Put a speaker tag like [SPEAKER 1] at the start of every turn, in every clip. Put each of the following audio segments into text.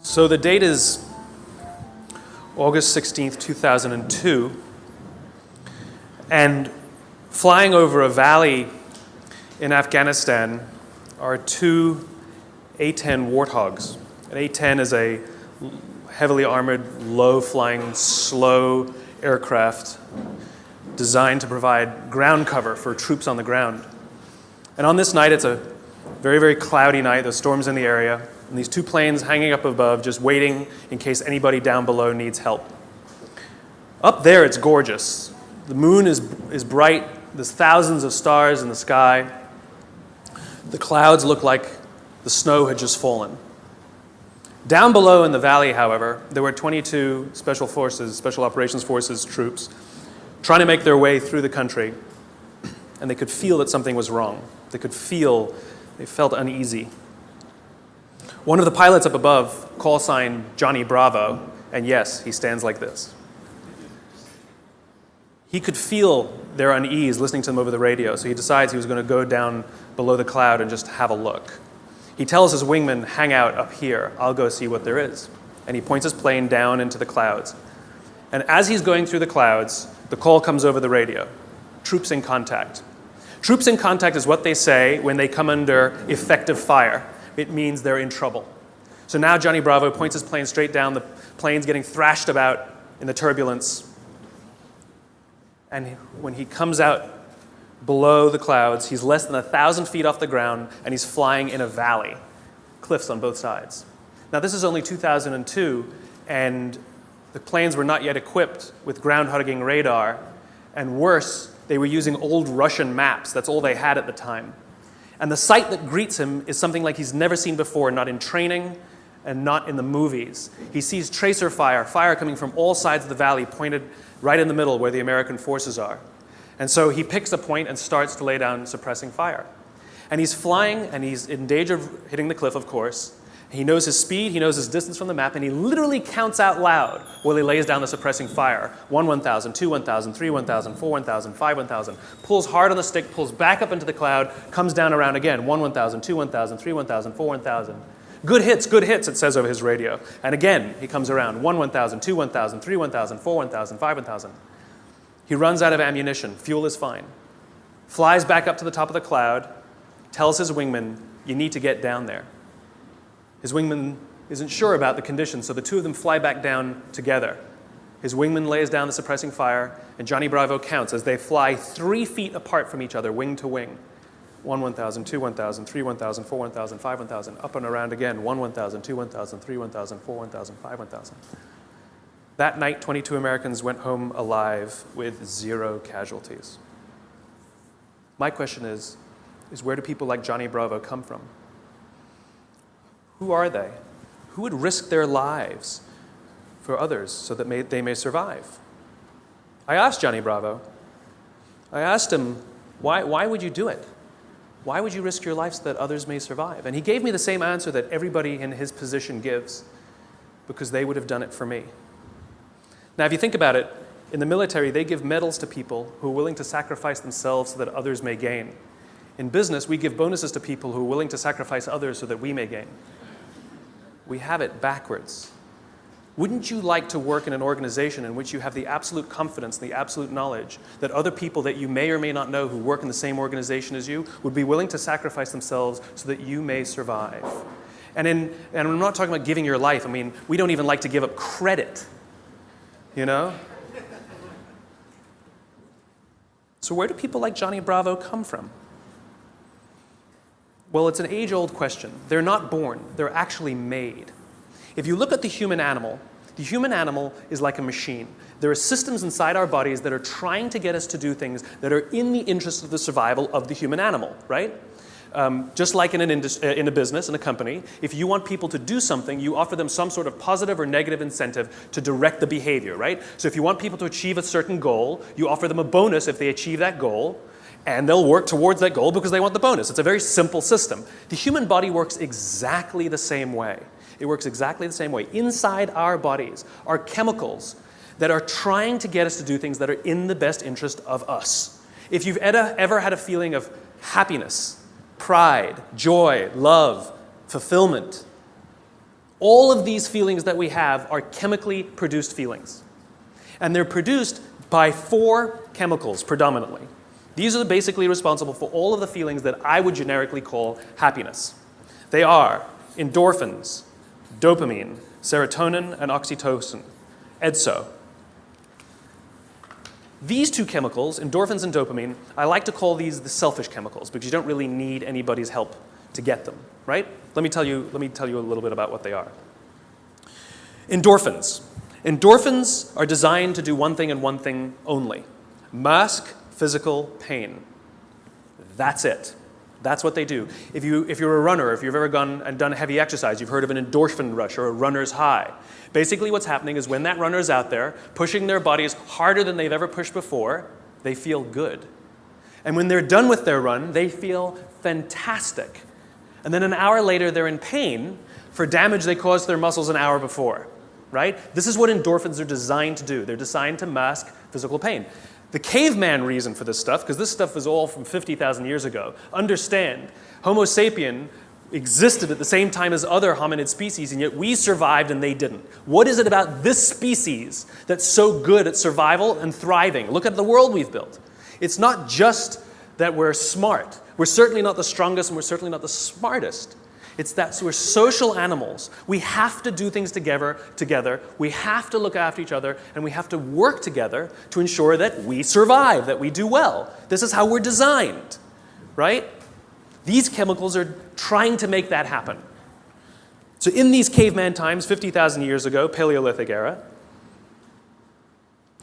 [SPEAKER 1] So the date is August 16th, 2002, and flying over a valley in Afghanistan are two A-10 Warthogs. An A-10 is a heavily armored, low-flying, slow aircraft designed to provide ground cover for troops on the ground. And on this night, it's a very, very cloudy night. The storm's in the area. And these two planes hanging up above, just waiting in case anybody down below needs help. Up there, it's gorgeous. The moon is bright. There's thousands of stars in the sky. The clouds look like the snow had just fallen. Down below in the valley, however, there were 22 Special Operations Forces troops trying to make their way through the country, and they could feel that something was wrong. They felt uneasy. One of the pilots up above, call sign Johnny Bravo, and yes, he stands like this. He could feel their unease listening to them over the radio, so he decides he was going to go down below the cloud and just have a look. He tells his wingman, hang out up here, I'll go see what there is. And he points his plane down into the clouds. And as he's going through the clouds, the call comes over the radio. Troops in contact. Troops in contact is what they say when they come under effective fire. It means they're in trouble. So now Johnny Bravo points his plane straight down. The plane's getting thrashed about in the turbulence. And when he comes out below the clouds, he's less than 1,000 feet off the ground, and he's flying in a valley, cliffs on both sides. Now, this is only 2002, and the planes were not yet equipped with ground-hugging radar, and worse, they were using old Russian maps. That's all they had at the time. And the sight that greets him is something like he's never seen before, not in training and not in the movies. He sees tracer fire coming from all sides of the valley, pointed right in the middle where the American forces are. And so he picks a point and starts to lay down suppressing fire. And he's flying, and he's in danger of hitting the cliff, of course. He knows his speed, he knows his distance from the map, and he literally counts out loud while he lays down the suppressing fire. 1, 1,000, 2, 1,000, 3, 1,000, 4, 1,000, 5, 1,000. Pulls hard on the stick, pulls back up into the cloud, comes down around again. 1, 1,000, 2, 1,000, 3, 1,000, 4, 1,000. Good hits, it says over his radio. And again, he comes around. 1, 1,000, 2, 1,000, 3, 1,000, 4, 1,000, 5, 1,000. He runs out of ammunition. Fuel is fine. Flies back up to the top of the cloud, tells his wingman, you need to get down there. His wingman isn't sure about the conditions, so the two of them fly back down together. His wingman lays down the suppressing fire, and Johnny Bravo counts as they fly 3 feet apart from each other, wing to wing. 1, 1,000, 2, 1,000, 3, 1,000, 4, 1,000, 5, 1,000, up and around again. 1, 1,000, 2, 1,000, 3, 1,000, 4, 1,000, 5, 1,000. That night, 22 Americans went home alive with 0 casualties. My question is where do people like Johnny Bravo come from? Who are they? Who would risk their lives for others so that they may survive? I asked Johnny Bravo. I asked him, why would you do it? Why would you risk your life so that others may survive? And he gave me the same answer that everybody in his position gives, because they would have done it for me. Now, if you think about it, in the military, they give medals to people who are willing to sacrifice themselves so that others may gain. In business, we give bonuses to people who are willing to sacrifice others so that we may gain. We have it backwards. Wouldn't you like to work in an organization in which you have the absolute confidence, the absolute knowledge that other people that you may or may not know who work in the same organization as you would be willing to sacrifice themselves so that you may survive? And I'm not talking about giving your life. I mean, we don't even like to give up credit, you know? So where do people like Johnny Bravo come from? Well, it's an age-old question. They're not born. They're actually made. If you look at the human animal is like a machine. There are systems inside our bodies that are trying to get us to do things that are in the interest of the survival of the human animal, right? Just like in a business, in a company, if you want people to do something, you offer them some sort of positive or negative incentive to direct the behavior, right? So if you want people to achieve a certain goal, you offer them a bonus if they achieve that goal, and they'll work towards that goal because they want the bonus. It's a very simple system. The human body works exactly the same way. It works exactly the same way. Inside our bodies are chemicals that are trying to get us to do things that are in the best interest of us. If you've ever had a feeling of happiness, pride, joy, love, fulfillment, All of these feelings that we have are chemically produced feelings. And they're produced by 4 chemicals predominantly. These are basically responsible for all of the feelings that I would generically call happiness. They are endorphins, dopamine, serotonin, and oxytocin. EDSO. These 2 chemicals, endorphins and dopamine, I like to call these the selfish chemicals because you don't really need anybody's help to get them, right? Let me tell you a little bit about what they are. Endorphins. Endorphins are designed to do one thing and one thing only. Mask physical pain. That's it. That's what they do. If you're a runner, if you've ever gone and done heavy exercise, you've heard of an endorphin rush or a runner's high. Basically what's happening is when that runner's out there pushing their bodies harder than they've ever pushed before, they feel good. And when they're done with their run, they feel fantastic. And then an hour later, they're in pain for damage they caused to their muscles an hour before, right? This is what endorphins are designed to do. They're designed to mask physical pain. The caveman reason for this stuff, because this stuff is all from 50,000 years ago, understand, Homo sapien existed at the same time as other hominid species, and yet we survived and they didn't. What is it about this species that's so good at survival and thriving? Look at the world we've built. It's not just that we're smart. We're certainly not the strongest and we're certainly not the smartest. It's that we're social animals. We have to do things together. We have to look after each other, and we have to work together to ensure that we survive, that we do well. This is how we're designed, right? These chemicals are trying to make that happen. So in these caveman times, 50,000 years ago, Paleolithic era,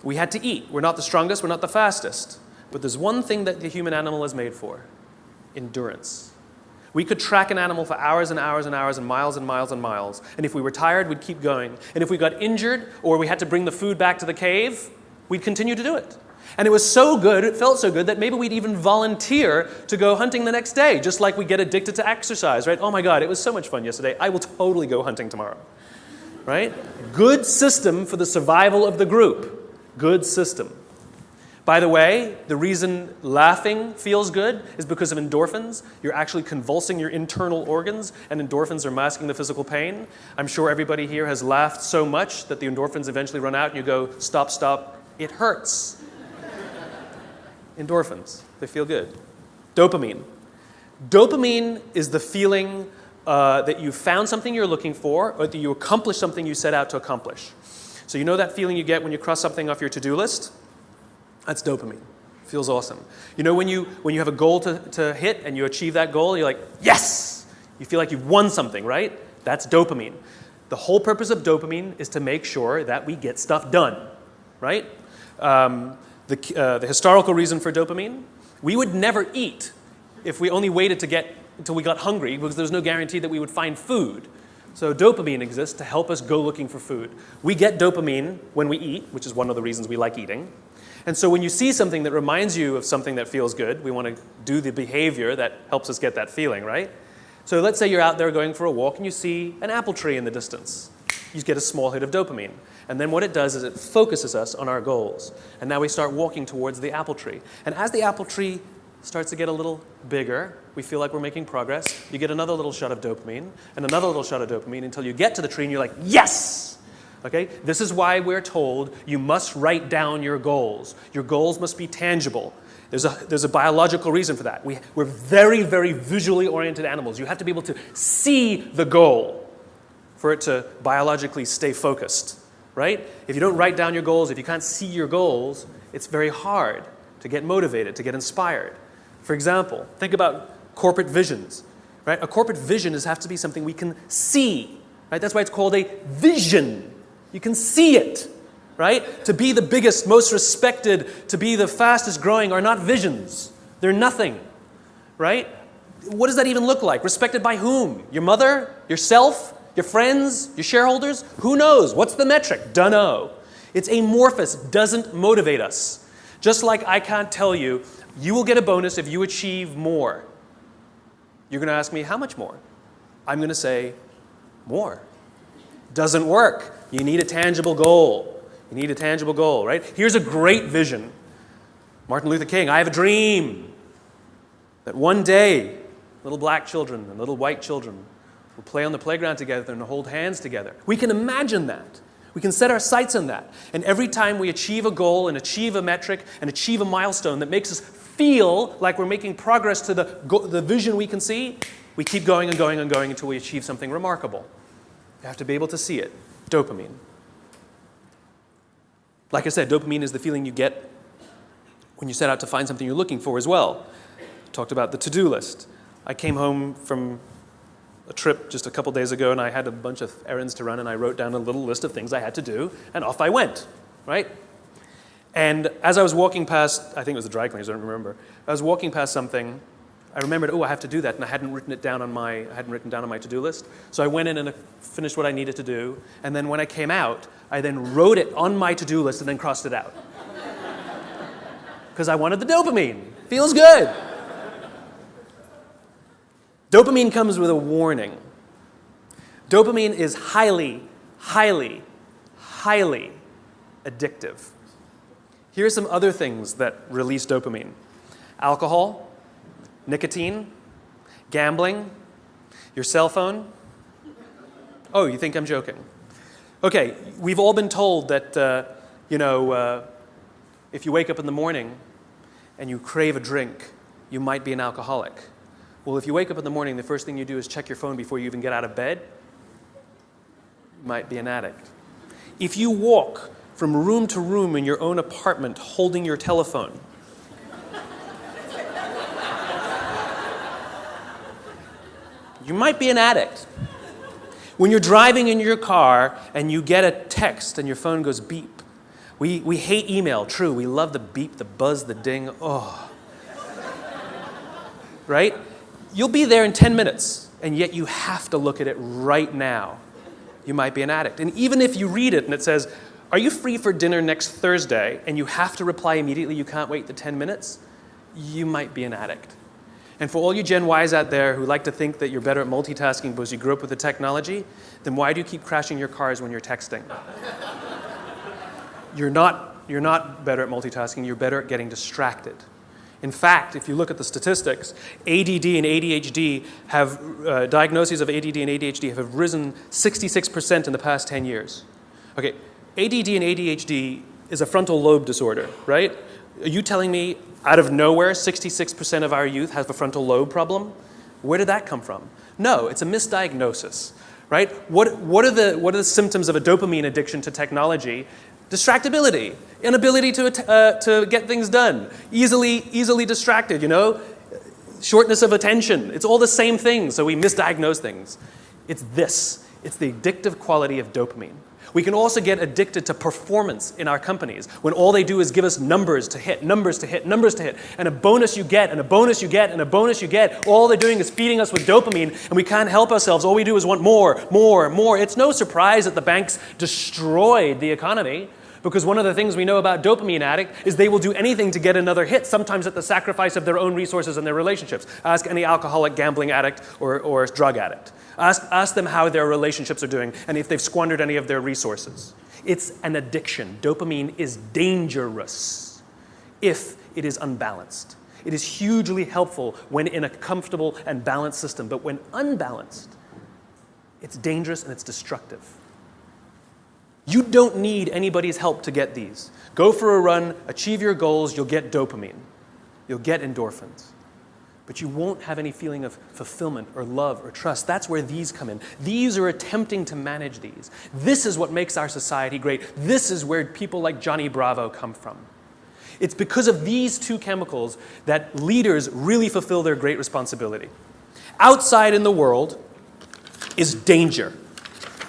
[SPEAKER 1] we had to eat. We're not the strongest, we're not the fastest. But there's one thing that the human animal is made for: endurance. We could track an animal for hours and hours and hours and miles and miles and miles. And if we were tired, we'd keep going. And if we got injured or we had to bring the food back to the cave, we'd continue to do it. And it was so good, it felt so good, that maybe we'd even volunteer to go hunting the next day, just like we get addicted to exercise, right? Oh my God, it was so much fun yesterday. I will totally go hunting tomorrow, right? Good system for the survival of the group. Good system. By the way, the reason laughing feels good is because of endorphins. You're actually convulsing your internal organs, and endorphins are masking the physical pain. I'm sure everybody here has laughed so much that the endorphins eventually run out and you go, stop, stop, it hurts. Endorphins, they feel good. Dopamine. Dopamine is the feeling that you found something you're looking for, or that you accomplished something you set out to accomplish. So you know that feeling you get when you cross something off your to-do list? That's dopamine. Feels awesome. You know when you have a goal to hit and you achieve that goal, you're like, yes! You feel like you've won something, right? That's dopamine. The whole purpose of dopamine is to make sure that we get stuff done, right? The historical reason for dopamine, we would never eat if we only waited until we got hungry, because there's no guarantee that we would find food. So dopamine exists to help us go looking for food. We get dopamine when we eat, which is one of the reasons we like eating. And so when you see something that reminds you of something that feels good, we want to do the behavior that helps us get that feeling, right? So let's say you're out there going for a walk and you see an apple tree in the distance. You get a small hit of dopamine. And then what it does is it focuses us on our goals. And now we start walking towards the apple tree. And as the apple tree starts to get a little bigger, we feel like we're making progress. You get another little shot of dopamine and another little shot of dopamine until you get to the tree and you're like, yes! Okay? This is why we're told you must write down your goals. Your goals must be tangible. There's a biological reason for that. We're very, very visually oriented animals. You have to be able to see the goal for it to biologically stay focused, right? If you don't write down your goals, if you can't see your goals, it's very hard to get motivated, to get inspired. For example, think about corporate visions, right? A corporate vision has to be something we can see, right? That's why it's called a vision. You can see it, right? To be the biggest, most respected, to be the fastest growing are not visions. They're nothing, right? What does that even look like? Respected by whom? Your mother? Yourself? Your friends? Your shareholders? Who knows? What's the metric? Dunno. It's amorphous, doesn't motivate us. Just like I can't tell you, you will get a bonus if you achieve more. You're going to ask me, how much more? I'm going to say, more. Doesn't work. You need a tangible goal. You need a tangible goal, right? Here's a great vision. Martin Luther King, I have a dream that one day, little black children and little white children We'll play on the playground together and hold hands together. We can imagine that. We can set our sights on that. And every time we achieve a goal and achieve a metric and achieve a milestone that makes us feel like we're making progress to the vision we can see, we keep going and going and going until we achieve something remarkable. You have to be able to see it. Dopamine. Like I said, dopamine is the feeling you get when you set out to find something you're looking for as well. I talked about the to-do list. I came home from a trip just a couple days ago, and I had a bunch of errands to run, and I wrote down a little list of things I had to do, and off I went, right? And as I was walking past, I think it was the dry cleaners, I don't remember. I was walking past something, I remembered, oh, I have to do that, and I hadn't written down on my to-do list. So I went in and finished what I needed to do, and then when I came out, I then wrote it on my to-do list and then crossed it out. Because I wanted the dopamine. Feels good. Dopamine comes with a warning. Dopamine is highly, highly, highly addictive. Here are some other things that release dopamine. Alcohol, nicotine, gambling, your cell phone. Oh, you think I'm joking? Okay, we've all been told that, if you wake up in the morning and you crave a drink, you might be an alcoholic. Well, if you wake up in the morning, the first thing you do is check your phone before you even get out of bed, you might be an addict. If you walk from room to room in your own apartment holding your telephone, you might be an addict. When you're driving in your car and you get a text and your phone goes beep, we hate email, true. We love the beep, the buzz, the ding, oh. Right? You'll be there in 10 minutes, and yet you have to look at it right now. You might be an addict. And even if you read it and it says, are you free for dinner next Thursday, and you have to reply immediately, you can't wait the 10 minutes, you might be an addict. And for all you Gen Ys out there who like to think that you're better at multitasking because you grew up with the technology, then why do you keep crashing your cars when you're texting? You're not better at multitasking, you're better at getting distracted. In fact, if you look at the statistics, ADD and ADHD have, diagnoses of ADD and ADHD have risen 66% in the past 10 years. Okay, ADD and ADHD is a frontal lobe disorder, right? Are you telling me out of nowhere 66% of our youth has a frontal lobe problem? Where did that come from? No, it's a misdiagnosis, right? What are the symptoms of a dopamine addiction to technology? Distractibility, inability to get things done, easily distracted, shortness of attention. It's all the same thing, so we misdiagnose things. It's the addictive quality of dopamine. We can also get addicted to performance in our companies when all they do is give us numbers to hit, numbers to hit, numbers to hit, and a bonus you get, and a bonus you get, and a bonus you get. All they're doing is feeding us with dopamine, and we can't help ourselves. All we do is want more, more, more. It's no surprise that the banks destroyed the economy, because one of the things we know about dopamine addict is they will do anything to get another hit, sometimes at the sacrifice of their own resources and their relationships. Ask any alcoholic, gambling addict, or drug addict. Ask them how their relationships are doing and if they've squandered any of their resources. It's an addiction. Dopamine is dangerous if it is unbalanced. It is hugely helpful when in a comfortable and balanced system, but when unbalanced, it's dangerous and it's destructive. You don't need anybody's help to get these. Go for a run, achieve your goals, you'll get dopamine. You'll get endorphins. But you won't have any feeling of fulfillment or love or trust. That's where these come in. These are attempting to manage these. This is what makes our society great. This is where people like Johnny Bravo come from. It's because of these two chemicals that leaders really fulfill their great responsibility. Outside in the world is danger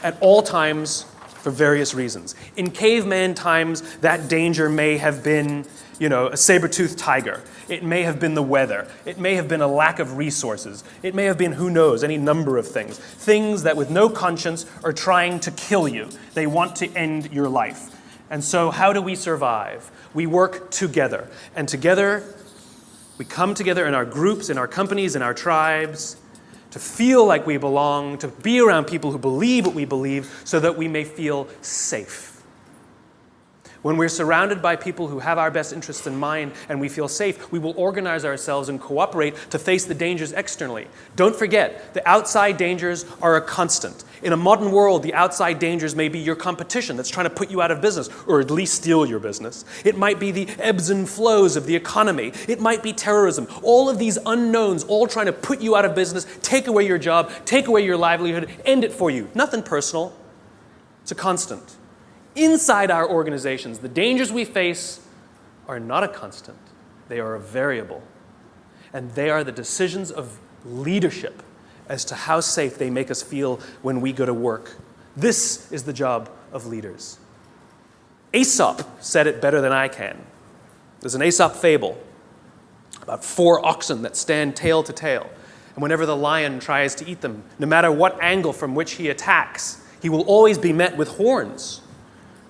[SPEAKER 1] at all times for various reasons. In caveman times, that danger may have been, a saber-toothed tiger. It may have been the weather. It may have been a lack of resources. It may have been, who knows, any number of things. Things that with no conscience are trying to kill you. They want to end your life. And so how do we survive? We work together. And together, we come together in our groups, in our companies, in our tribes, to feel like we belong, to be around people who believe what we believe, so that we may feel safe. When we're surrounded by people who have our best interests in mind and we feel safe, we will organize ourselves and cooperate to face the dangers externally. Don't forget, the outside dangers are a constant. In a modern world, the outside dangers may be your competition that's trying to put you out of business, or at least steal your business. It might be the ebbs and flows of the economy. It might be terrorism. All of these unknowns, all trying to put you out of business, take away your job, take away your livelihood, end it for you. Nothing personal. It's a constant. Inside our organizations, the dangers we face are not a constant. They are a variable. And they are the decisions of leadership as to how safe they make us feel when we go to work. This is the job of leaders. Aesop said it better than I can. There's an Aesop fable about 4 oxen that stand tail to tail. And whenever the lion tries to eat them, no matter what angle from which he attacks, he will always be met with horns.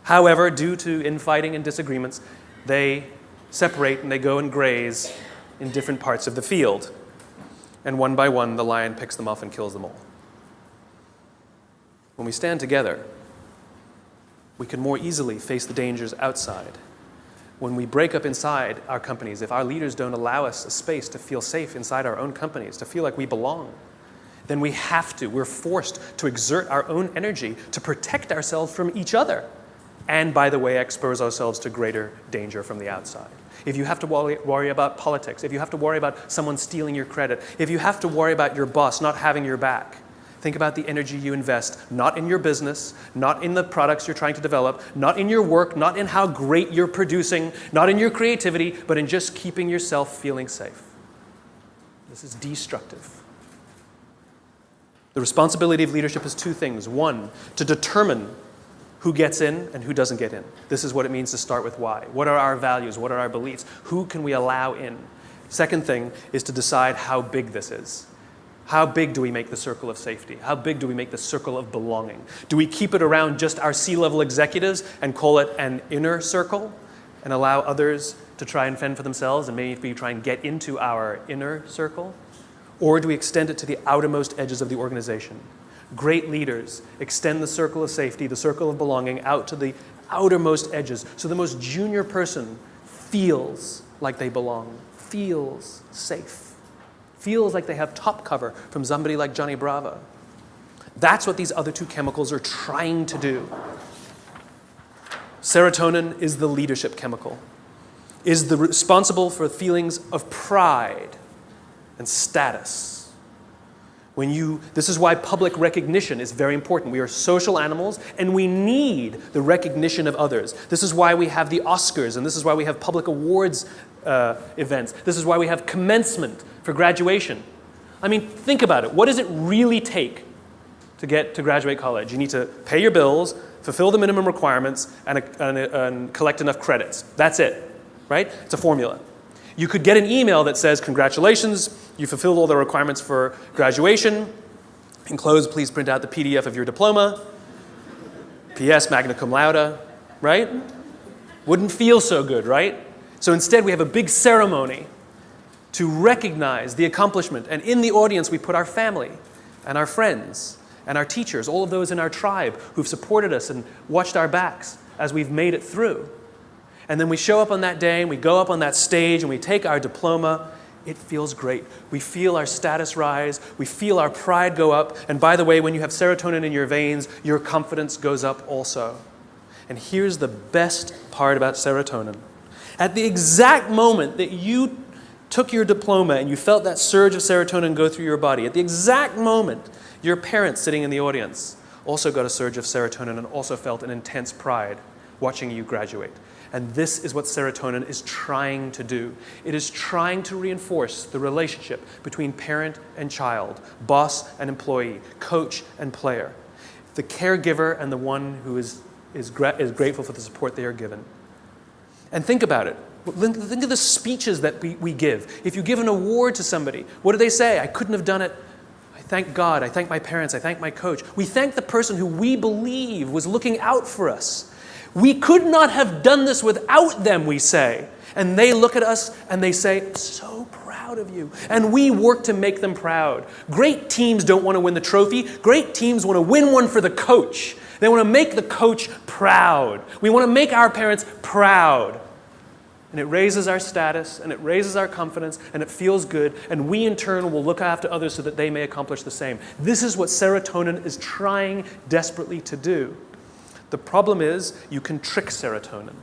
[SPEAKER 1] However, due to infighting and disagreements, they separate and they go and graze in different parts of the field. And one by one, the lion picks them off and kills them all. When we stand together, we can more easily face the dangers outside. When we break up inside our companies, if our leaders don't allow us a space to feel safe inside our own companies, to feel like we belong, then we're forced to exert our own energy to protect ourselves from each other. And, by the way, expose ourselves to greater danger from the outside. If you have to worry about politics, if you have to worry about someone stealing your credit, if you have to worry about your boss not having your back, think about the energy you invest, not in your business, not in the products you're trying to develop, not in your work, not in how great you're producing, not in your creativity, but in just keeping yourself feeling safe. This is destructive. The responsibility of leadership is 2 things. 1, to determine who gets in and who doesn't get in. This is what it means to start with why. What are our values? What are our beliefs? Who can we allow in? Second thing is to decide how big this is. How big do we make the circle of safety? How big do we make the circle of belonging? Do we keep it around just our C-level executives and call it an inner circle and allow others to try and fend for themselves and maybe try and get into our inner circle? Or do we extend it to the outermost edges of the organization? Great leaders extend the circle of safety, the circle of belonging, out to the outermost edges, so the most junior person feels like they belong, feels safe, feels like they have top cover from somebody like Johnny Bravo. That's what these other 2 chemicals are trying to do. Serotonin is the leadership chemical, is responsible for feelings of pride and status. This is why public recognition is very important. We are social animals, and we need the recognition of others. This is why we have the Oscars, and this is why we have public awards events. This is why we have commencement for graduation. I mean, think about it. What does it really take to get to graduate college? You need to pay your bills, fulfill the minimum requirements, and collect enough credits. That's it, right? It's a formula. You could get an email that says, congratulations, you fulfilled all the requirements for graduation. Enclosed, please print out the PDF of your diploma. P.S. magna cum laude, right? Wouldn't feel so good, right? So instead, we have a big ceremony to recognize the accomplishment. And in the audience, we put our family and our friends and our teachers, all of those in our tribe who've supported us and watched our backs as we've made it through. And then we show up on that day, and we go up on that stage, and we take our diploma. It feels great. We feel our status rise. We feel our pride go up. And by the way, when you have serotonin in your veins, your confidence goes up also. And here's the best part about serotonin. At the exact moment that you took your diploma and you felt that surge of serotonin go through your body, at the exact moment, your parents sitting in the audience also got a surge of serotonin and also felt an intense pride watching you graduate. And this is what serotonin is trying to do. It is trying to reinforce the relationship between parent and child, boss and employee, coach and player, the caregiver and the one who is grateful for the support they are given. And think about it. Think of the speeches that we give. If you give an award to somebody, what do they say? I couldn't have done it. I thank God. I thank my parents. I thank my coach. We thank the person who we believe was looking out for us. We could not have done this without them, we say. And they look at us and they say, so proud of you. And we work to make them proud. Great teams don't want to win the trophy. Great teams want to win one for the coach. They want to make the coach proud. We want to make our parents proud. And it raises our status, and it raises our confidence, and it feels good, and we in turn will look after others so that they may accomplish the same. This is what serotonin is trying desperately to do. The problem is you can trick serotonin.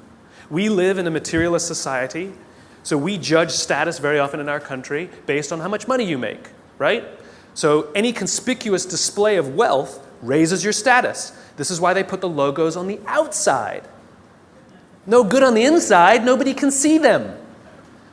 [SPEAKER 1] We live in a materialist society, so we judge status very often in our country based on how much money you make, right? So any conspicuous display of wealth raises your status. This is why they put the logos on the outside. No good on the inside, nobody can see them.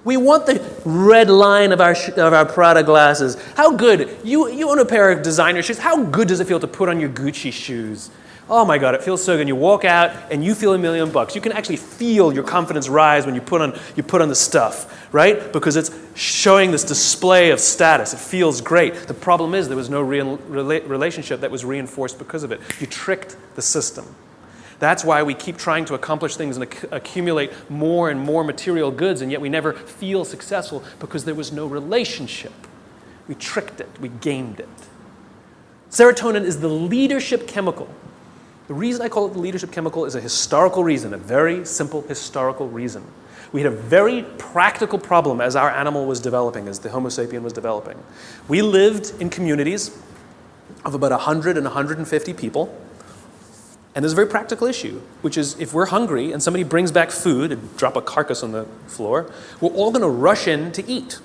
[SPEAKER 1] We want the red line of our Prada glasses. How good, you own a pair of designer shoes, how good does it feel to put on your Gucci shoes? Oh my God, it feels so good. You walk out and you feel $1 million. You can actually feel your confidence rise when you put on the stuff, right? Because it's showing this display of status. It feels great. The problem is there was no real relationship that was reinforced because of it. You tricked the system. That's why we keep trying to accomplish things and accumulate more and more material goods, and yet we never feel successful because there was no relationship. We tricked it. We gamed it. Serotonin is the leadership chemical. The reason I call it the leadership chemical is a historical reason, a very simple historical reason. We had a very practical problem as our animal was developing, as the Homo sapien was developing. We lived in communities of about 100 and 150 people. And there's a very practical issue, which is if we're hungry and somebody brings back food and drop a carcass on the floor, we're all going to rush in to eat.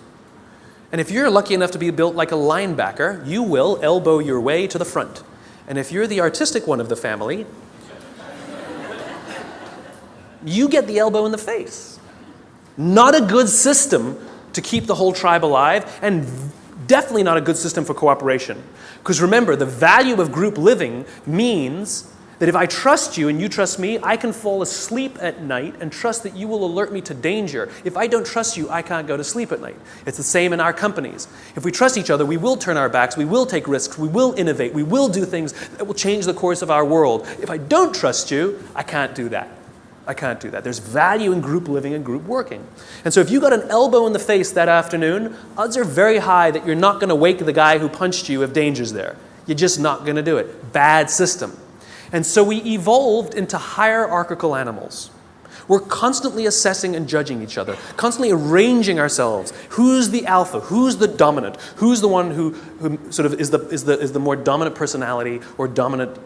[SPEAKER 1] And if you're lucky enough to be built like a linebacker, you will elbow your way to the front. And if you're the artistic one of the family, you get the elbow in the face. Not a good system to keep the whole tribe alive, and definitely not a good system for cooperation. Because remember, the value of group living means that if I trust you and you trust me, I can fall asleep at night and trust that you will alert me to danger. If I don't trust you, I can't go to sleep at night. It's the same in our companies. If we trust each other, we will turn our backs, we will take risks, we will innovate, we will do things that will change the course of our world. If I don't trust you, I can't do that. I can't do that. There's value in group living and group working. And so if you got an elbow in the face that afternoon, odds are very high that you're not going to wake the guy who punched you if danger's there. You're just not going to do it. Bad system. And so we evolved into hierarchical animals. We're constantly assessing and judging each other, constantly arranging ourselves. Who's the alpha? Who's the dominant? Who's the one who sort of is the more dominant personality or dominant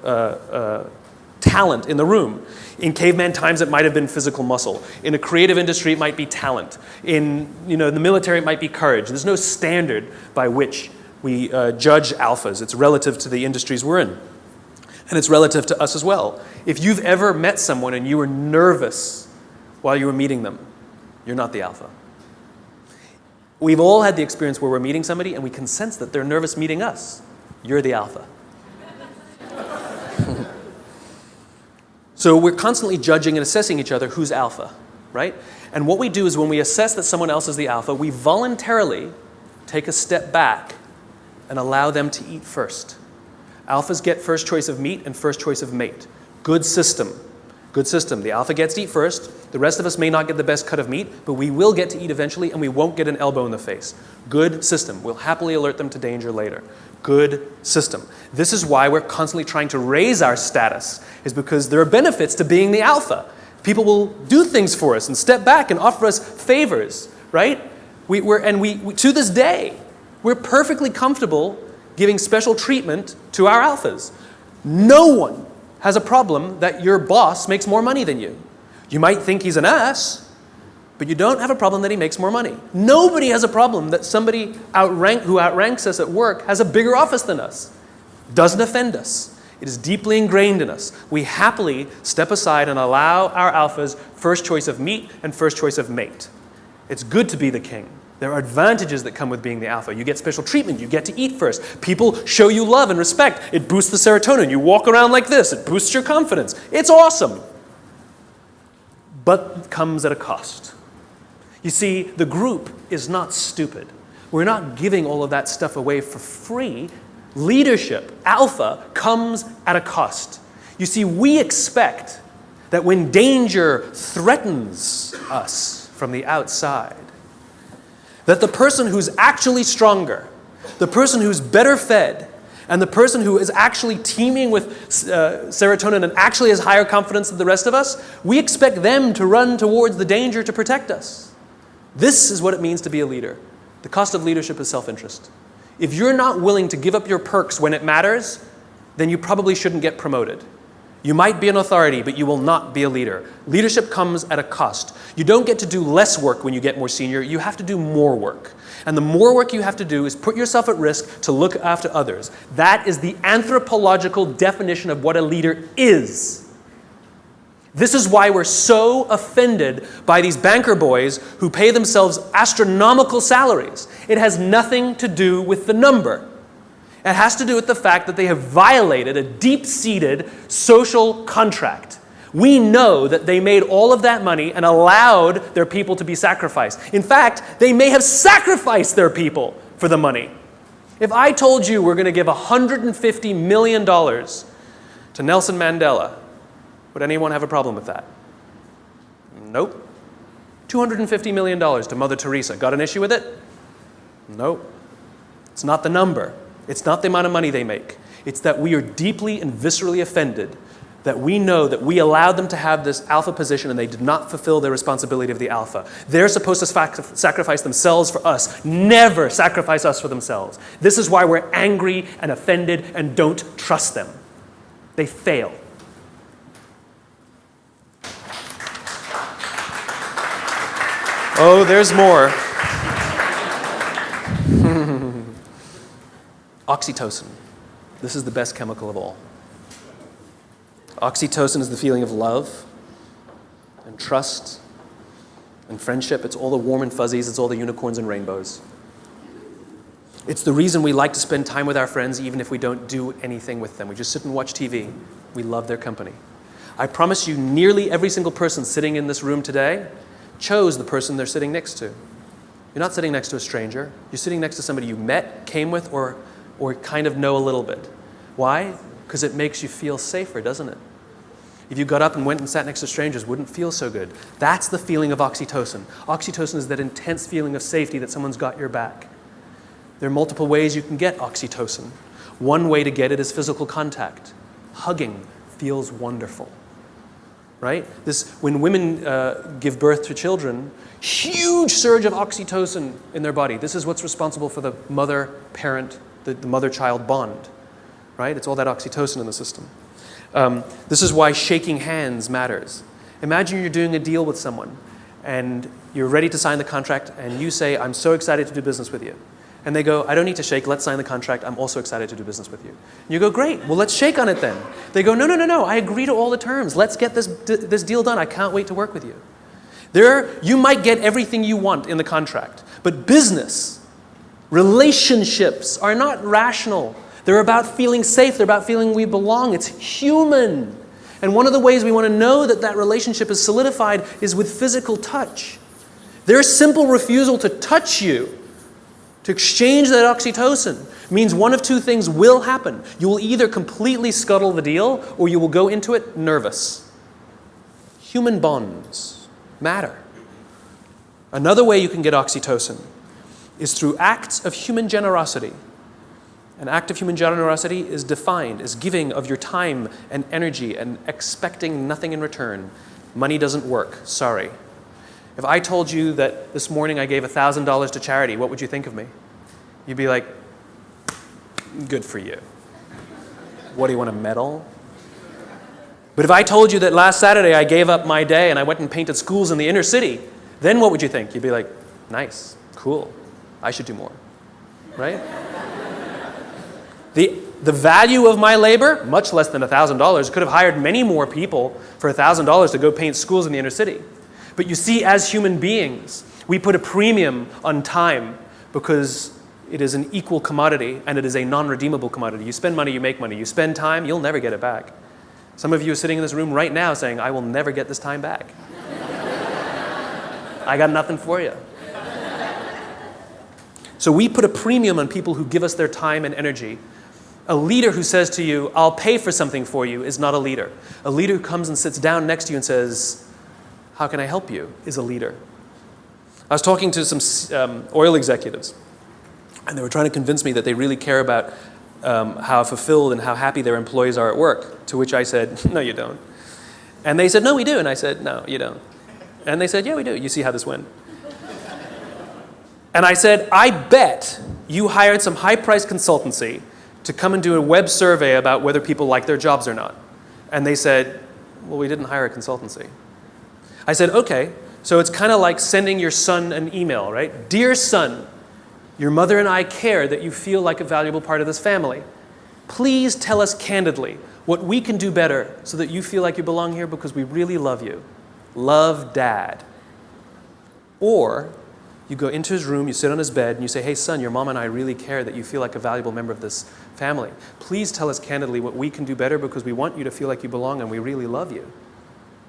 [SPEAKER 1] talent in the room? In caveman times, it might have been physical muscle. In a creative industry, it might be talent. In the military, it might be courage. There's no standard by which we judge alphas. It's relative to the industries we're in. And it's relative to us as well. If you've ever met someone and you were nervous while you were meeting them, you're not the alpha. We've all had the experience where we're meeting somebody and we can sense that they're nervous meeting us. You're the alpha. So we're constantly judging and assessing each other who's alpha, right? And what we do is when we assess that someone else is the alpha, we voluntarily take a step back and allow them to eat first. Alphas get first choice of meat and first choice of mate. Good system. Good system. The alpha gets to eat first. The rest of us may not get the best cut of meat, but we will get to eat eventually, and we won't get an elbow in the face. Good system. We'll happily alert them to danger later. Good system. This is why we're constantly trying to raise our status, is because there are benefits to being the alpha. People will do things for us and step back and offer us favors, right? We to this day, we're perfectly comfortable giving special treatment to our alphas. No one has a problem that your boss makes more money than you. You might think he's an ass, but you don't have a problem that he makes more money. Nobody has a problem that somebody who outranks us at work has a bigger office than us. Doesn't offend us. It is deeply ingrained in us. We happily step aside and allow our alphas first choice of meat and first choice of mate. It's good to be the king. There are advantages that come with being the alpha. You get special treatment. You get to eat first. People show you love and respect. It boosts the serotonin. You walk around like this. It boosts your confidence. It's awesome. But it comes at a cost. You see, the group is not stupid. We're not giving all of that stuff away for free. Leadership, alpha, comes at a cost. You see, we expect that when danger threatens us from the outside. That the person who's actually stronger, the person who's better fed, and the person who is actually teeming with serotonin and actually has higher confidence than the rest of us, we expect them to run towards the danger to protect us. This is what it means to be a leader. The cost of leadership is self-interest. If you're not willing to give up your perks when it matters, then you probably shouldn't get promoted. You might be an authority, but you will not be a leader. Leadership comes at a cost. You don't get to do less work when you get more senior. You have to do more work. And the more work you have to do is put yourself at risk to look after others. That is the anthropological definition of what a leader is. This is why we're so offended by these banker boys who pay themselves astronomical salaries. It has nothing to do with the number. It has to do with the fact that they have violated a deep-seated social contract. We know that they made all of that money and allowed their people to be sacrificed. In fact, they may have sacrificed their people for the money. If I told you we're going to give $150 million to Nelson Mandela, would anyone have a problem with that? Nope. $250 million to Mother Teresa. Got an issue with it? Nope. It's not the number. It's not the amount of money they make. It's that we are deeply and viscerally offended that we know that we allowed them to have this alpha position and they did not fulfill their responsibility of the alpha. They're supposed to sacrifice themselves for us. Never sacrifice us for themselves. This is why we're angry and offended and don't trust them. They fail. Oh, there's more. Oxytocin. This is the best chemical of all. Oxytocin is the feeling of love and trust and friendship. It's all the warm and fuzzies. It's all the unicorns and rainbows. It's the reason we like to spend time with our friends even if we don't do anything with them. We just sit and watch TV. We love their company. I promise you, nearly every single person sitting in this room today chose the person they're sitting next to. You're not sitting next to a stranger. You're sitting next to somebody you met, came with, or kind of know a little bit. Why? Because it makes you feel safer, doesn't it? If you got up and went and sat next to strangers, it wouldn't feel so good. That's the feeling of oxytocin. Oxytocin is that intense feeling of safety that someone's got your back. There are multiple ways you can get oxytocin. One way to get it is physical contact. Hugging feels wonderful, right? When women give birth to children, huge surge of oxytocin in their body. This is what's responsible for the mother-parent, the mother-child bond, right? It's all that oxytocin in the system. This is why shaking hands matters. Imagine you're doing a deal with someone and you're ready to sign the contract and you say, I'm so excited to do business with you. And they go, I don't need to shake, let's sign the contract, I'm also excited to do business with you. And you go, great, well let's shake on it then. They go, no, I agree to all the terms, let's get this deal done, I can't wait to work with you. You might get everything you want in the contract, but business, relationships are not rational. They're about feeling safe, they're about feeling we belong, it's human. And one of the ways we want to know that that relationship is solidified is with physical touch. Their simple refusal to touch you, to exchange that oxytocin, means one of two things will happen. You will either completely scuttle the deal or you will go into it nervous. Human bonds matter. Another way you can get oxytocin is through acts of human generosity. An act of human generosity is defined as giving of your time and energy and expecting nothing in return. Money doesn't work, sorry. If I told you that this morning I gave $1,000 to charity, what would you think of me? You'd be like, good for you. What, do you want a medal? But if I told you that last Saturday I gave up my day and I went and painted schools in the inner city, then what would you think? You'd be like, nice, cool, I should do more, right? The value of my labor, much less than $1,000, could have hired many more people for $1,000 to go paint schools in the inner city. But you see, as human beings, we put a premium on time because it is an equal commodity and it is a non-redeemable commodity. You spend money, you make money. You spend time, you'll never get it back. Some of you are sitting in this room right now saying, I will never get this time back. I got nothing for you. So we put a premium on people who give us their time and energy. A leader who says to you, I'll pay for something for you, is not a leader. A leader who comes and sits down next to you and says, how can I help you, is a leader. I was talking to some oil executives, and they were trying to convince me that they really care about how fulfilled and how happy their employees are at work, to which I said, no, you don't. And they said, no, we do. And I said, no, you don't. And they said, yeah, we do. You see how this went. And I said, I bet you hired some high-priced consultancy to come and do a web survey about whether people like their jobs or not. And they said, well, we didn't hire a consultancy. I said, okay, so it's kind of like sending your son an email, right? Dear son, your mother and I care that you feel like a valuable part of this family. Please tell us candidly what we can do better so that you feel like you belong here because we really love you. Love, Dad. Or you go into his room, you sit on his bed, and you say, hey, son, your mom and I really care that you feel like a valuable member of this family. Please tell us candidly what we can do better because we want you to feel like you belong and we really love you.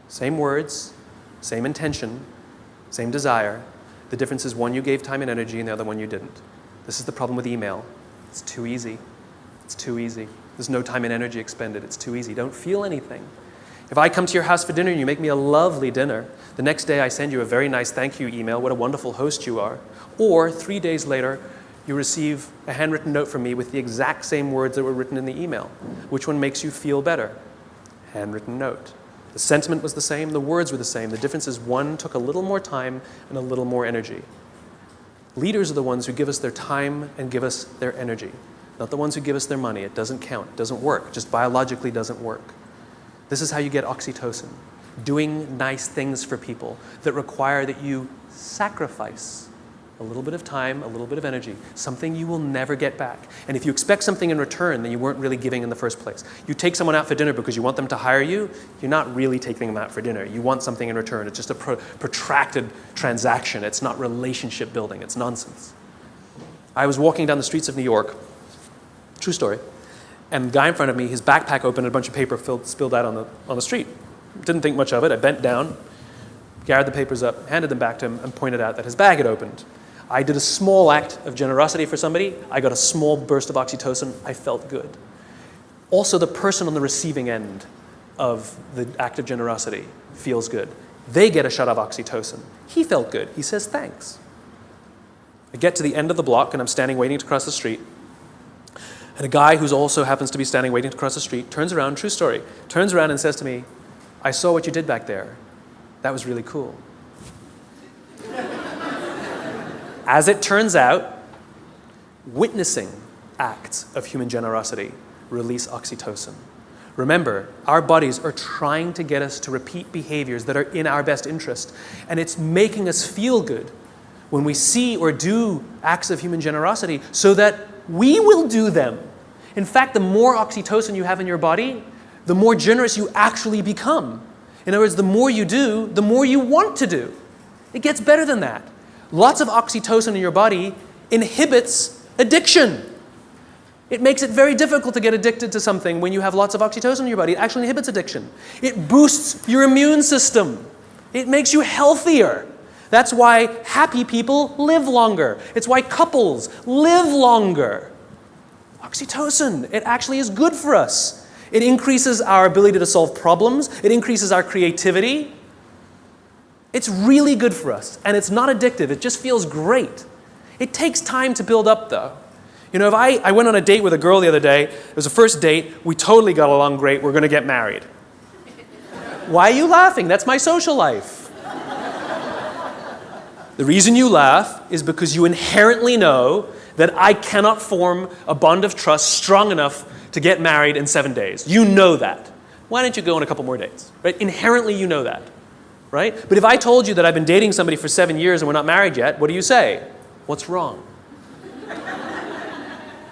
[SPEAKER 1] Same words, same intention, same desire. The difference is one you gave time and energy and the other one you didn't. This is the problem with email. It's too easy. It's too easy. There's no time and energy expended. It's too easy. Don't feel anything. If I come to your house for dinner and you make me a lovely dinner, the next day I send you a very nice thank you email, what a wonderful host you are. Or 3 days later, you receive a handwritten note from me with the exact same words that were written in the email. Which one makes you feel better? Handwritten note. The sentiment was the same, the words were the same. The difference is one took a little more time and a little more energy. Leaders are the ones who give us their time and give us their energy, not the ones who give us their money. It doesn't count, it doesn't work, it just biologically doesn't work. This is how you get oxytocin, doing nice things for people that require that you sacrifice a little bit of time, a little bit of energy, something you will never get back. And if you expect something in return, then you weren't really giving in the first place. You take someone out for dinner because you want them to hire you, you're not really taking them out for dinner. You want something in return. It's just a protracted transaction. It's not relationship building. It's nonsense. I was walking down the streets of New York, true story, and the guy in front of me, his backpack opened and a bunch of paper spilled out on the street. Didn't think much of it. I bent down, gathered the papers up, handed them back to him, and pointed out that his bag had opened. I did a small act of generosity for somebody. I got a small burst of oxytocin. I felt good. Also, the person on the receiving end of the act of generosity feels good. They get a shot of oxytocin. He felt good. He says thanks. I get to the end of the block, and I'm standing waiting to cross the street. And a guy who also happens to be standing waiting to cross the street turns around, true story, turns around and says to me, I saw what you did back there. That was really cool. As it turns out, witnessing acts of human generosity release oxytocin. Remember, our bodies are trying to get us to repeat behaviors that are in our best interest, and it's making us feel good when we see or do acts of human generosity so that we will do them. In fact, the more oxytocin you have in your body, the more generous you actually become. In other words, the more you do, the more you want to do. It gets better than that. Lots of oxytocin in your body inhibits addiction. It makes it very difficult to get addicted to something when you have lots of oxytocin in your body. It actually inhibits addiction. It boosts your immune system. It makes you healthier. That's why happy people live longer. It's why couples live longer. Oxytocin, it actually is good for us. It increases our ability to solve problems. It increases our creativity. It's really good for us, and it's not addictive. It just feels great. It takes time to build up, though. You know, if I went on a date with a girl the other day, it was a first date, we totally got along great, we're going to get married. Why are you laughing? That's my social life. The reason you laugh is because you inherently know that I cannot form a bond of trust strong enough to get married in 7 days. You know that. Why don't you go on a couple more dates? Right? Inherently, you know that. Right? But if I told you that I've been dating somebody for 7 years and we're not married yet, what do you say? What's wrong?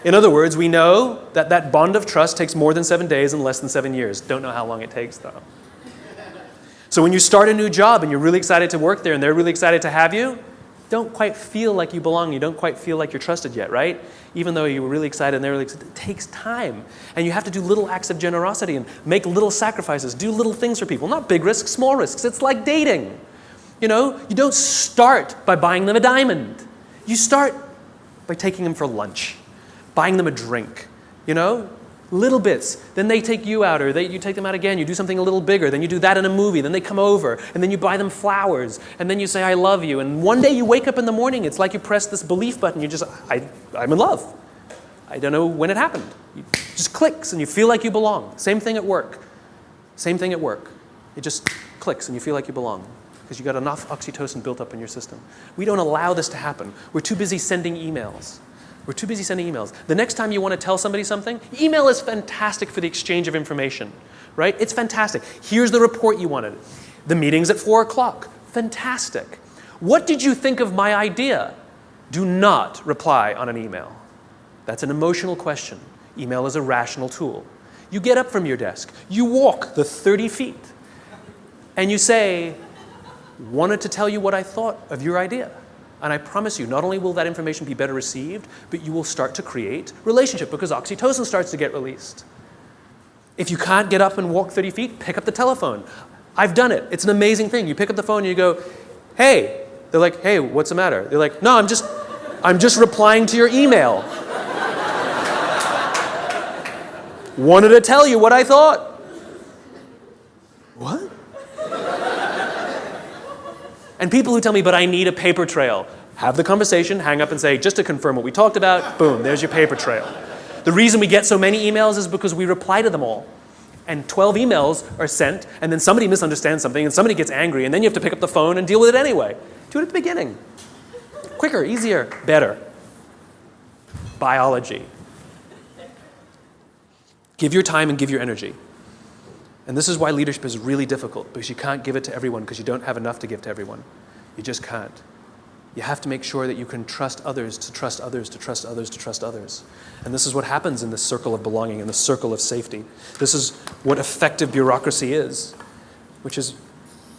[SPEAKER 1] In other words, we know that that bond of trust takes more than 7 days and less than 7 years. Don't know how long it takes, though. So when you start a new job and you're really excited to work there and they're really excited to have you, don't quite feel like you belong. You don't quite feel like you're trusted yet, right? Even though you were really excited and they're really excited, it takes time. And you have to do little acts of generosity and make little sacrifices, do little things for people. Not big risks, small risks. It's like dating. You know, you don't start by buying them a diamond. You start by taking them for lunch, buying them a drink. You know, Little bits. Then they take you out, or you take them out again. You do something a little bigger. Then you do that in a movie. Then they come over, and then you buy them flowers, and then you say, I love you. And one day you wake up in the morning, it's like you press this belief button. You just, I'm in love. I don't know when it happened. It just clicks, and you feel like you belong. Same thing at work. Same thing at work. It just clicks, and you feel like you belong because you got enough oxytocin built up in your system. We don't allow this to happen. We're too busy sending emails. We're too busy sending emails. The next time you want to tell somebody something, email is fantastic for the exchange of information, right? It's fantastic. Here's the report you wanted. The meeting's at 4 o'clock. Fantastic. What did you think of my idea? Do not reply on an email. That's an emotional question. Email is a rational tool. You get up from your desk. You walk the 30 feet. And you say, wanted to tell you what I thought of your idea. And I promise you, not only will that information be better received, but you will start to create relationship because oxytocin starts to get released. If you can't get up and walk 30 feet, pick up the telephone. I've done it. It's an amazing thing. You pick up the phone and you go, hey. They're like, hey, what's the matter? They're like, no, I'm just replying to your email. Wanted to tell you what I thought. What? And people who tell me, but I need a paper trail, have the conversation, hang up and say, just to confirm what we talked about, boom, there's your paper trail. The reason we get so many emails is because we reply to them all. And 12 emails are sent, and then somebody misunderstands something, and somebody gets angry, and then you have to pick up the phone and deal with it anyway. Do it at the beginning. Quicker, easier, better. Biology. Give your time and give your energy. And this is why leadership is really difficult, because you can't give it to everyone because you don't have enough to give to everyone. You just can't. You have to make sure that you can trust others, to trust others, to trust others, to trust others. And this is what happens in this circle of belonging, in the circle of safety. This is what effective bureaucracy is, which is,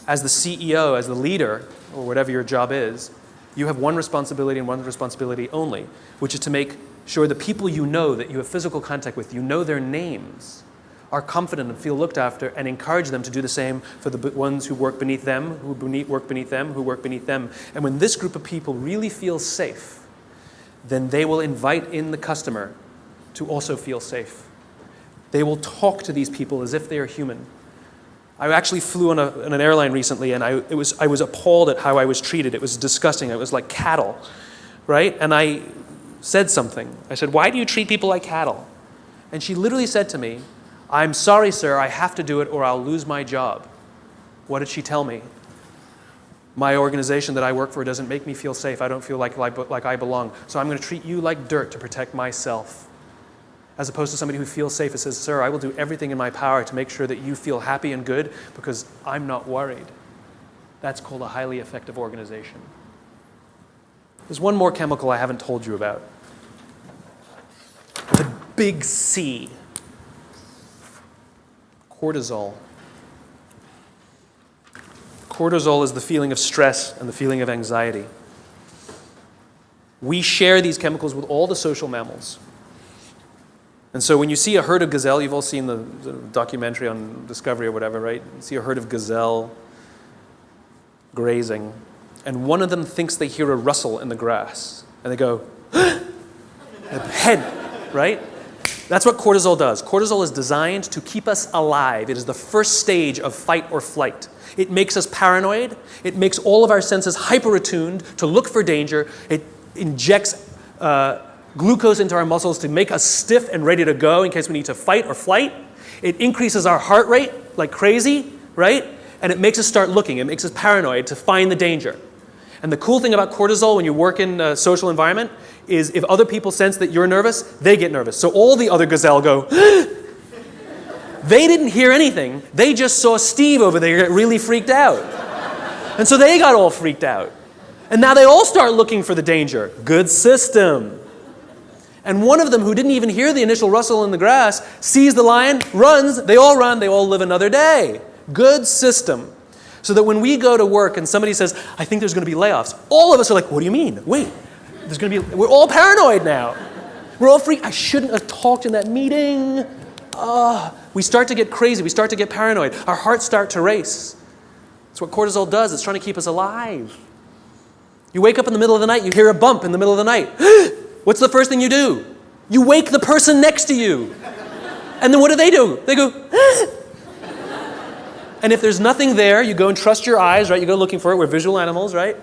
[SPEAKER 1] as the CEO, as the leader, or whatever your job is, you have one responsibility and one responsibility only, which is to make sure the people you know that you have physical contact with, you know their names, are confident and feel looked after, and encourage them to do the same for the ones who work beneath them, who work beneath them, who work beneath them. And when this group of people really feels safe, then they will invite in the customer to also feel safe. They will talk to these people as if they are human. I actually flew on an airline recently, and I was appalled at how I was treated. It was disgusting. It was like cattle, right? And I said something. I said, why do you treat people like cattle? And she literally said to me, I'm sorry, sir, I have to do it or I'll lose my job. What did she tell me? My organization that I work for doesn't make me feel safe. I don't feel like I belong. So I'm going to treat you like dirt to protect myself. As opposed to somebody who feels safe and says, sir, I will do everything in my power to make sure that you feel happy and good because I'm not worried. That's called a highly effective organization. There's one more chemical I haven't told you about. The big C. Cortisol. Cortisol is the feeling of stress and the feeling of anxiety. We share these chemicals with all the social mammals. And so when you see a herd of gazelle, you've all seen the documentary on Discovery or whatever, right? You see a herd of gazelle grazing, and one of them thinks they hear a rustle in the grass, and they go, head, right? That's what cortisol does. Cortisol is designed to keep us alive. It is the first stage of fight or flight. It makes us paranoid. It makes all of our senses hyper-attuned to look for danger. It injects glucose into our muscles to make us stiff and ready to go in case we need to fight or flight. It increases our heart rate like crazy, right? And it makes us start looking. It makes us paranoid to find the danger. And the cool thing about cortisol when you work in a social environment is if other people sense that you're nervous, they get nervous. So all the other gazelle go, they didn't hear anything. They just saw Steve over there get really freaked out. And so they got all freaked out. And now they all start looking for the danger. Good system. And one of them who didn't even hear the initial rustle in the grass sees the lion, runs, they all live another day. Good system. So that when we go to work and somebody says, I think there's going to be layoffs, all of us are like, what do you mean? Wait, we're all paranoid now. We're all freaked. I shouldn't have talked in that meeting. We start to get crazy. We start to get paranoid. Our hearts start to race. That's what cortisol does. It's trying to keep us alive. You wake up in the middle of the night, you hear a bump in the middle of the night. What's the first thing you do? You wake the person next to you. And then what do? They go, and if there's nothing there, you go and trust your eyes, right? You go looking for it. We're visual animals, right?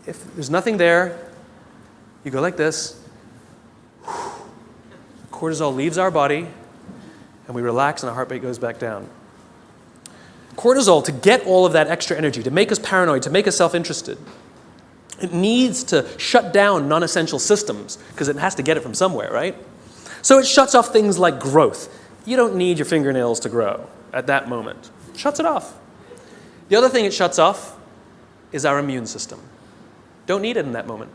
[SPEAKER 1] If there's nothing there, you go like this. Cortisol leaves our body, and we relax, and our heart rate goes back down. Cortisol, to get all of that extra energy, to make us paranoid, to make us self-interested, it needs to shut down non-essential systems, because it has to get it from somewhere, right? So it shuts off things like growth. You don't need your fingernails to grow at that moment. It shuts it off. The other thing it shuts off is our immune system. Don't need it in that moment.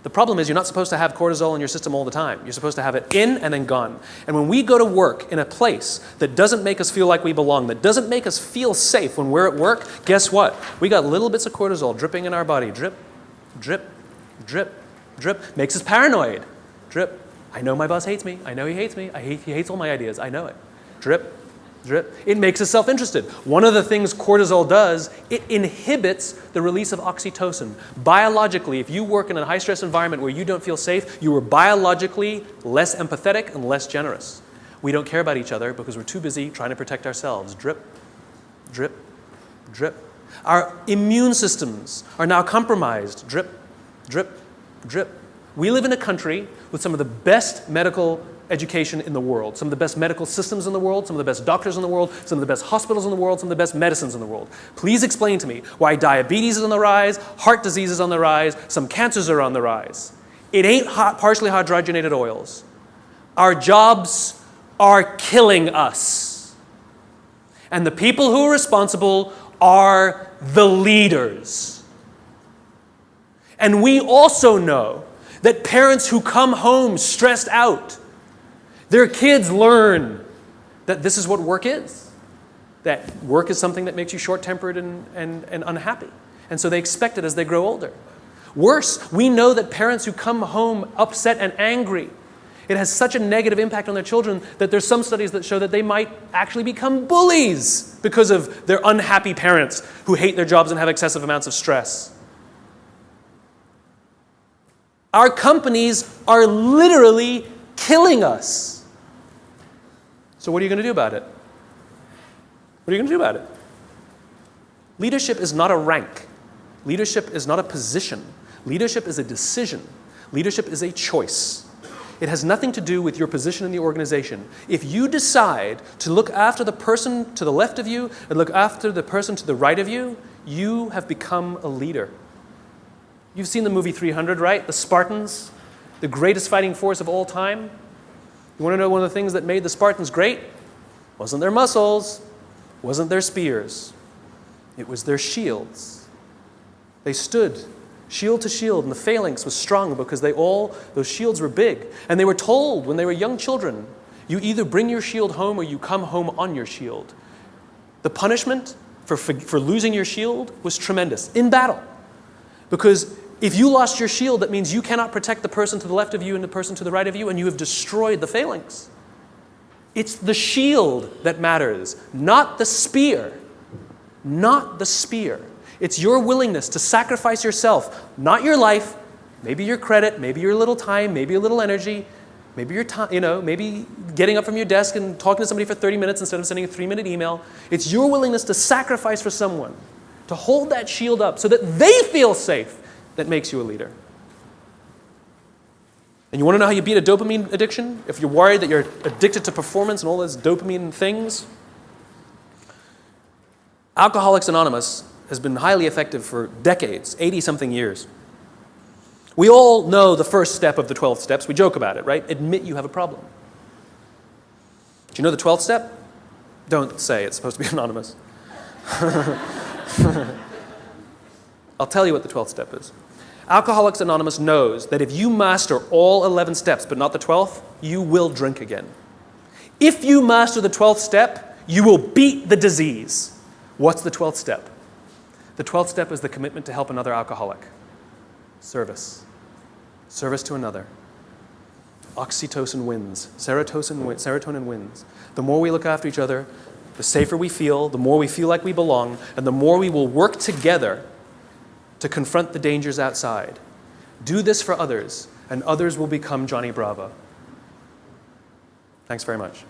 [SPEAKER 1] The problem is you're not supposed to have cortisol in your system all the time. You're supposed to have it in and then gone. And when we go to work in a place that doesn't make us feel like we belong, that doesn't make us feel safe when we're at work, guess what? We got little bits of cortisol dripping in our body. Drip, drip, drip, drip. Makes us paranoid. Drip. I know my boss hates me. I know he hates me. He hates all my ideas. I know it. Drip, drip. It makes us self-interested. One of the things cortisol does, it inhibits the release of oxytocin. Biologically, if you work in a high-stress environment where you don't feel safe, you are biologically less empathetic and less generous. We don't care about each other because we're too busy trying to protect ourselves. Drip, drip, drip. Our immune systems are now compromised. Drip, drip, drip. We live in a country with some of the best medical education in the world, some of the best medical systems in the world, some of the best doctors in the world, some of the best hospitals in the world, some of the best medicines in the world. Please explain to me why diabetes is on the rise, heart disease is on the rise, some cancers are on the rise. It ain't partially hydrogenated oils. Our jobs are killing us. And the people who are responsible are the leaders. And we also know that parents who come home stressed out, their kids learn that this is what work is. That work is something that makes you short-tempered and unhappy. And so they expect it as they grow older. Worse, we know that parents who come home upset and angry, it has such a negative impact on their children that there's some studies that show that they might actually become bullies because of their unhappy parents who hate their jobs and have excessive amounts of stress. Our companies are literally killing us. So what are you going to do about it? What are you going to do about it? Leadership is not a rank. Leadership is not a position. Leadership is a decision. Leadership is a choice. It has nothing to do with your position in the organization. If you decide to look after the person to the left of you and look after the person to the right of you, you have become a leader. You've seen the movie 300, right? The Spartans, the greatest fighting force of all time. You want to know one of the things that made the Spartans great? Wasn't their muscles, wasn't their spears. It was their shields. They stood shield to shield, and the phalanx was strong because those shields were big. And they were told when they were young children, you either bring your shield home or you come home on your shield. The punishment for losing your shield was tremendous in battle. Because if you lost your shield, that means you cannot protect the person to the left of you and the person to the right of you, and you have destroyed the phalanx. It's the shield that matters, not the spear. Not the spear. It's your willingness to sacrifice yourself, not your life, maybe your credit, maybe your little time, maybe a little energy, maybe your time, maybe getting up from your desk and talking to somebody for 30 minutes instead of sending a 3-minute email. It's your willingness to sacrifice for someone, to hold that shield up so that they feel safe, that makes you a leader. And you want to know how you beat a dopamine addiction? If you're worried that you're addicted to performance and all those dopamine things, Alcoholics Anonymous has been highly effective for decades, 80-something years. We all know the first step of the 12 steps. We joke about it, right? Admit you have a problem. Do you know the 12th step? Don't say, it's supposed to be anonymous. I'll tell you what the 12th step is. Alcoholics Anonymous knows that if you master all 11 steps, but not the 12th, you will drink again. If you master the 12th step, you will beat the disease. What's the 12th step? The 12th step is the commitment to help another alcoholic. Service. Service to another. Oxytocin wins. Serotonin wins. The more we look after each other, the safer we feel, the more we feel like we belong, and the more we will work together to confront the dangers outside. Do this for others, and others will become Johnny Bravo. Thanks very much.